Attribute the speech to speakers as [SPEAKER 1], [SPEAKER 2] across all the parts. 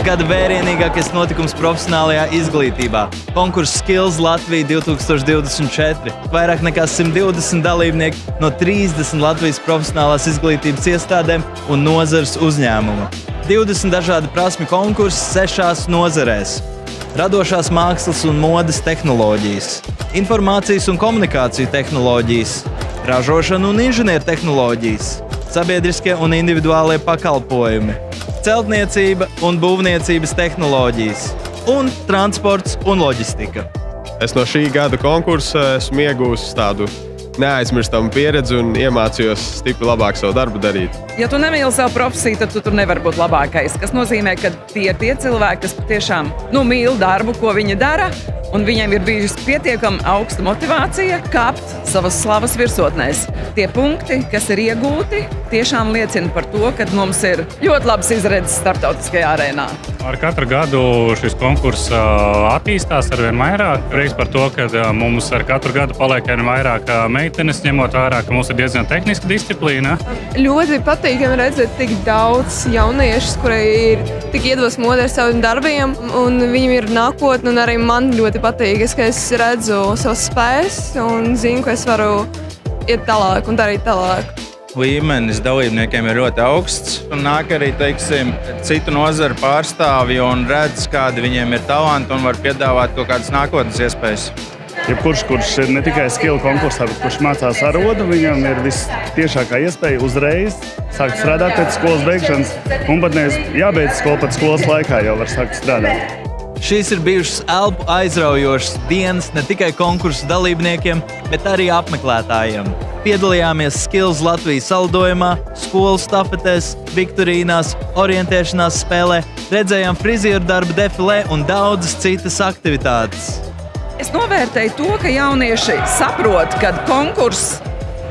[SPEAKER 1] gada vērienīgākais notikums profesionālajā izglītībā. Konkurss Skills Latvija 2024. Vairāk nekā 120 dalībnieki no 30 Latvijas profesionālās izglītības iestādēm un nozares uzņēmumu. 20 dažādi prasmi konkursi 6 nozarēs. Radošās mākslas un modes tehnoloģijas, informācijas un komunikāciju tehnoloģijas, ražošana un inženieru tehnoloģijas, sabiedriskie un individuālie pakalpojumi, celtniecība un būvniecības tehnoloģijas un transports un loģistika.
[SPEAKER 2] Es no šī gada konkursa esmu iegūsis tādu neaizmirstamu pieredzi un iemācījos stipri labāk savu darbu darīt.
[SPEAKER 3] Ja tu nemīli savu profesiju, tad tu tur nevari būt labākais. Tas nozīmē, ka tie ir tie cilvēki, kas patiešām mīl darbu, ko viņi dara, un viņiem ir bijusi pietiekami augsta motivācija kāpt savas slavas virsotnēs. Tie punkti, kas ir iegūti, tiešām liecina par to, ka mums ir ļoti labas izredzes starptautiskajā arēnā.
[SPEAKER 4] Ar katru gadu šis konkurss attīstās arvien vairāk. Prieks par to, ka mums ar katru gadu paliek arvien vairāk meitenes, ņemot vērā, ka mums ir diezgan tehniska disciplīna.
[SPEAKER 5] Ļoti patīkami redzēt tik daudz jauniešus, kuri ir tik iedvesmoti ar saviem darbiem, un viņiem ir nākotne, un arī man ļoti patīk, ka es redzu savas spējas un zinu, ka es varu iet tālāk un darīt tālāk.
[SPEAKER 6] Līmenis dalībniekiem ir ļoti augsts, un nāk arī, teiksim, citu nozaru pārstāvji un redz, kādi viņiem ir talanti un var piedāvāt kaut kādas nākotnes iespējas.
[SPEAKER 7] Jebkurš, kurš ir ne tikai skill konkursā, bet kurš mācās arodu, viņam ir vistiešākā iespēja uzreiz sākt strādāt pēc skolas beigšanas, un pat nevis jābeidz skolu, pat skolas laikā jau var sākt strādāt.
[SPEAKER 1] Šīs ir bijušas elpu aizraujošas dienas ne tikai konkursu dalībniekiem, bet arī apmeklētājiem. Piedalījāmies Skills Latvijas saldojumā, skolu stafetēs, viktorīnās, orientēšanās spēlē, redzējām frizieru darba defilē un daudzas citas aktivitātes.
[SPEAKER 3] Es novērtēju to, ka jaunieši saprot, ka konkurss,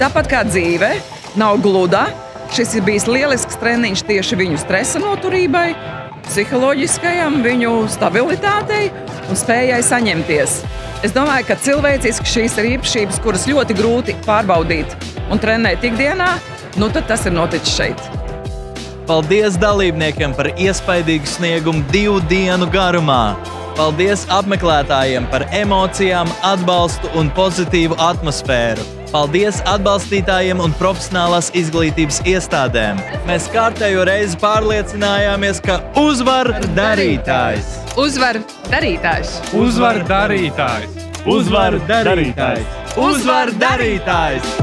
[SPEAKER 3] tāpat kā dzīve, nav gluda. Šis ir bijis lielisks treniņš tieši viņu stresa noturībai, psiholoģiskajam, viņu stabilitātei un spējai saņemties. Es domāju, ka cilvēciski šīs ir īpašības, kuras ļoti grūti pārbaudīt un trenēt ikdienā, tad tas ir noticis šeit.
[SPEAKER 1] Paldies dalībniekiem par iespaidīgu sniegumu 2 dienu garumā. Paldies apmeklētājiem par emocijām, atbalstu un pozitīvu atmosfēru. Paldies atbalstītājiem un profesionālās izglītības iestādēm. Mēs kārtējo reizi pārliecinājāmies, ka uzvar darītājs!
[SPEAKER 5] Uzvar darītājs!
[SPEAKER 4] Uzvar darītājs!
[SPEAKER 1] Uzvar darītājs! Uzvar darītājs!